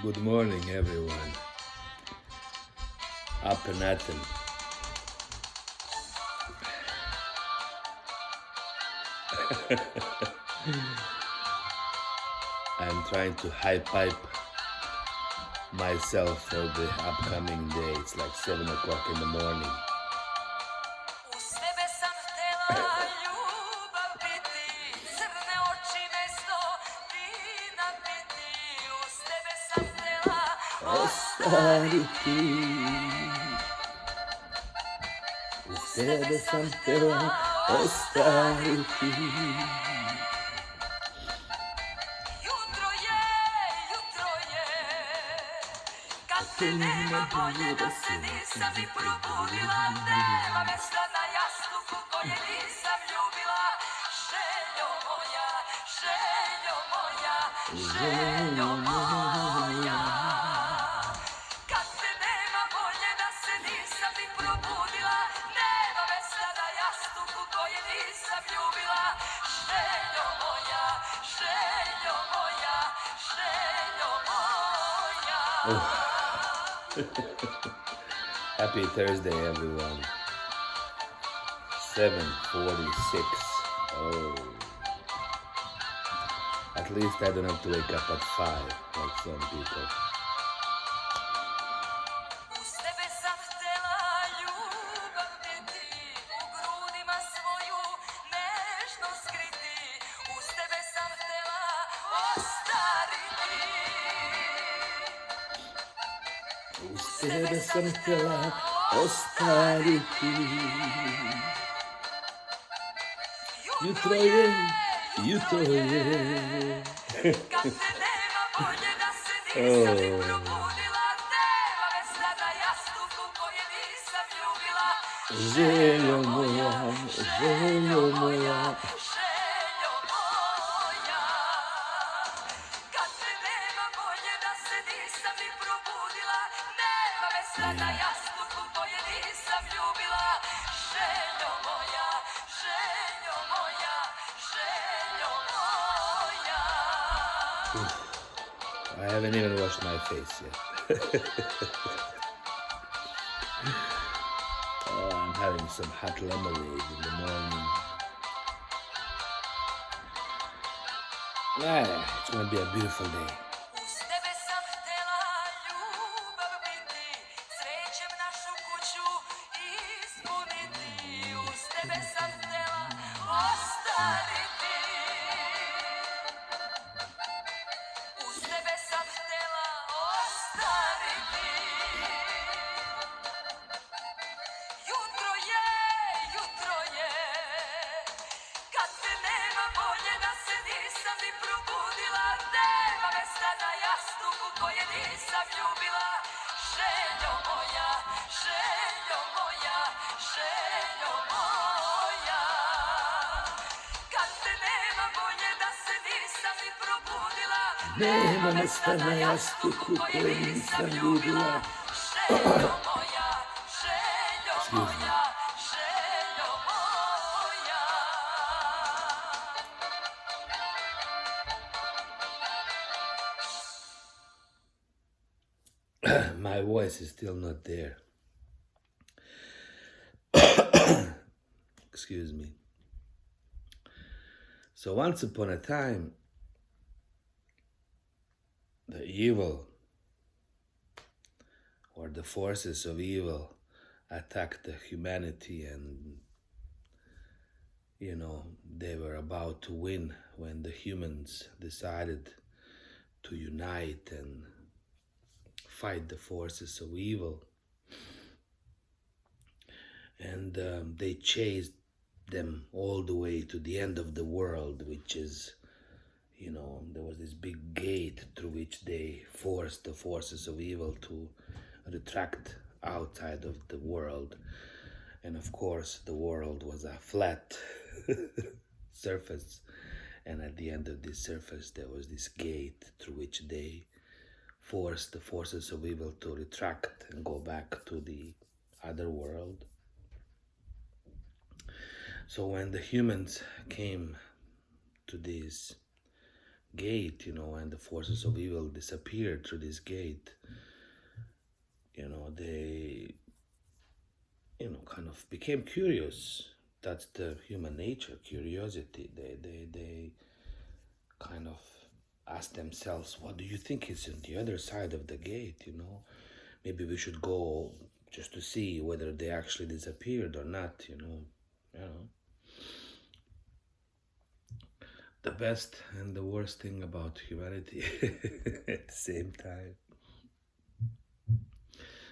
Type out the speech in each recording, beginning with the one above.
Good morning, everyone. Up and at 'em. I'm trying to hype myself for the upcoming day. It's like 7 o'clock in the morning. Ostariti, uz tebe sam htjela ostariti. Kad te nema bolje da se nisam ni probudila. Nema mesta na jastuku koje nisam ljubila. Željo moja, željo moja, željo moja. Kad te nema bolje da se nisam ni probudila. Nema mesta na jastuku koje nisam ljubila. Željo moja, željo moja, željo moja. Happy Thursday, everyone. 7:46. Oh. At least I don't have to wake up at 5 like some people. Uz tebe sam htjela ostariti. Jutro je, jutro je. Kad te nema bolje da se nisam ni probudila. Nema mesta na jastuku koje nisam ljubila. Željo moja, željo moja, željo moja. Kad te nema bolje da se nisam ni probudila. Nema mesta na jastuku koje nisam ljubila. Željo moja, željo moja, željo moja. I haven't even washed my face yet. I'm having some hot lemonade in the morning. It's gonna be a beautiful day. Nema mesta na jastuku koje nisam ljubila. Željo moja, željo moja, željo moja. My voice is still not there. Excuse me. So once upon a time, the evil or the forces of evil attacked the humanity, and they were about to win when the humans decided to unite and fight the forces of evil. And they chased them all the way to the end of the world, which is, there was this big gate through which they forced the forces of evil to retract outside of the world. And of course, the world was a flat surface. And at the end of this surface, there was this gate through which they forced the forces of evil to retract and go back to the other world. So when the humans came to this gate, and the forces of evil disappeared through this gate, they, kind of became curious. That's the human nature, curiosity. They kind of ask themselves, what do you think is on the other side of the gate, Maybe we should go just to see whether they actually disappeared or not, The best and the worst thing about humanity at the same time.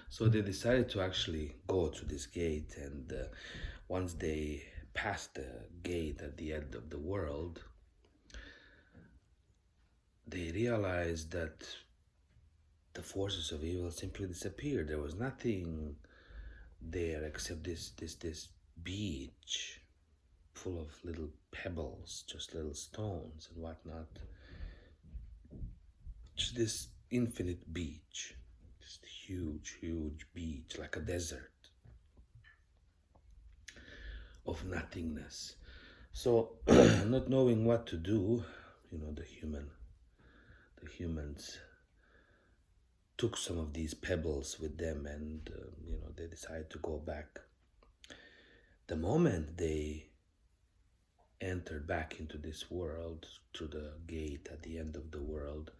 So they decided to actually go to this gate, and once they passed the gate at the end of the world, they realized that the forces of evil simply disappeared. There was nothing there except this beach full of little pebbles, just little stones and whatnot. Just this infinite beach, just huge beach, like a desert of nothingness. So, not knowing what to do, the humans took some of these pebbles with them, and they decided to go back. The moment they entered back into this world through the gate at the end of the world,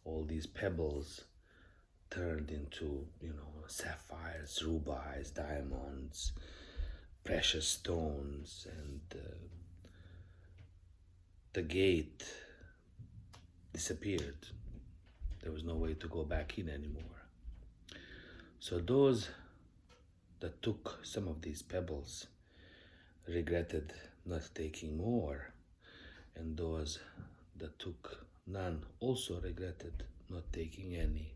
all these pebbles turned into sapphires, rubies, diamonds, precious stones, and the gate disappeared. There was no way to go back in anymore. So those that took some of these pebbles regretted not taking more, and those that took none also regretted not taking any.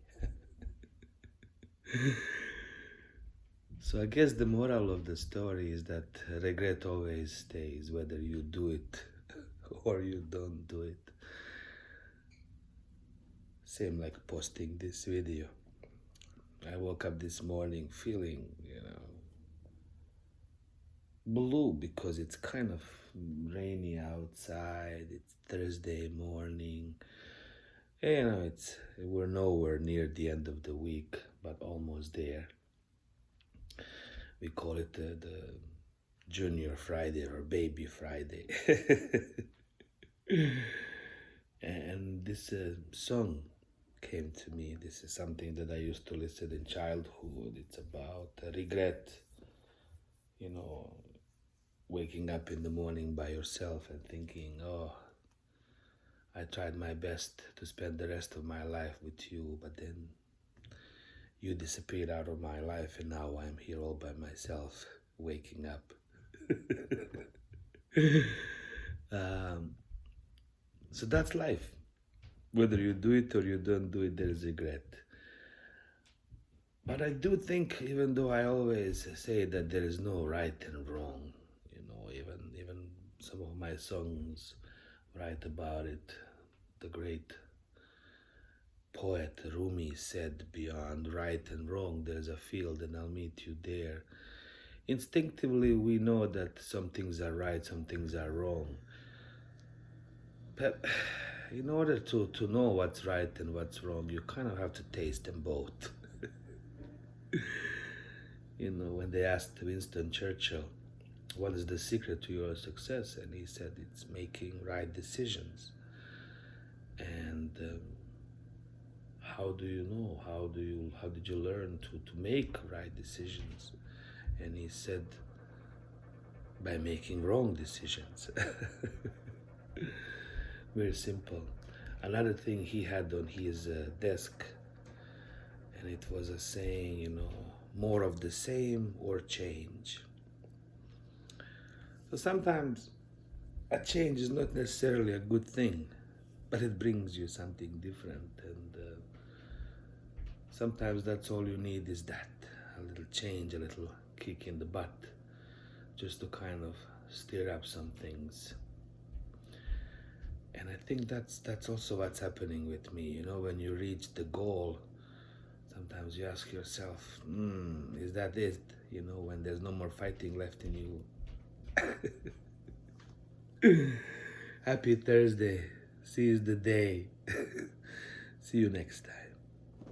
So I guess the moral of the story is that regret always stays, whether you do it or you don't do it. Same like posting this video. I woke up this morning feeling, blue because it's kind of rainy outside. It's Thursday morning. We're nowhere near the end of the week, but almost there. We call it the Junior Friday or Baby Friday. And this song came to me. This is something that I used to listen in childhood. It's about regret, waking up in the morning by yourself and thinking, oh, I tried my best to spend the rest of my life with you, but then you disappeared out of my life, and now I'm here all by myself, waking up. So that's life. Whether you do it or you don't do it, there is regret. But I do think, even though I always say that there is no right and wrong, even some of my songs write about it. The great poet Rumi said, beyond right and wrong, there's a field and I'll meet you there. Instinctively, we know that some things are right, some things are wrong. But in order to know what's right and what's wrong, you kind of have to taste them both. When they asked Winston Churchill, what is the secret to your success? And he said, it's making right decisions. And how do you know? How did you learn to make right decisions? And he said, by making wrong decisions. Very simple. Another thing he had on his desk, and it was a saying, more of the same or change. So sometimes a change is not necessarily a good thing, but it brings you something different, and sometimes that's all you need, is that, a little change, a little kick in the butt, just to kind of stir up some things. And I think that's also what's happening with me. When you reach the goal, sometimes you ask yourself, is that it? When there's no more fighting left in you. Happy Thursday. Seize the day. See you next time.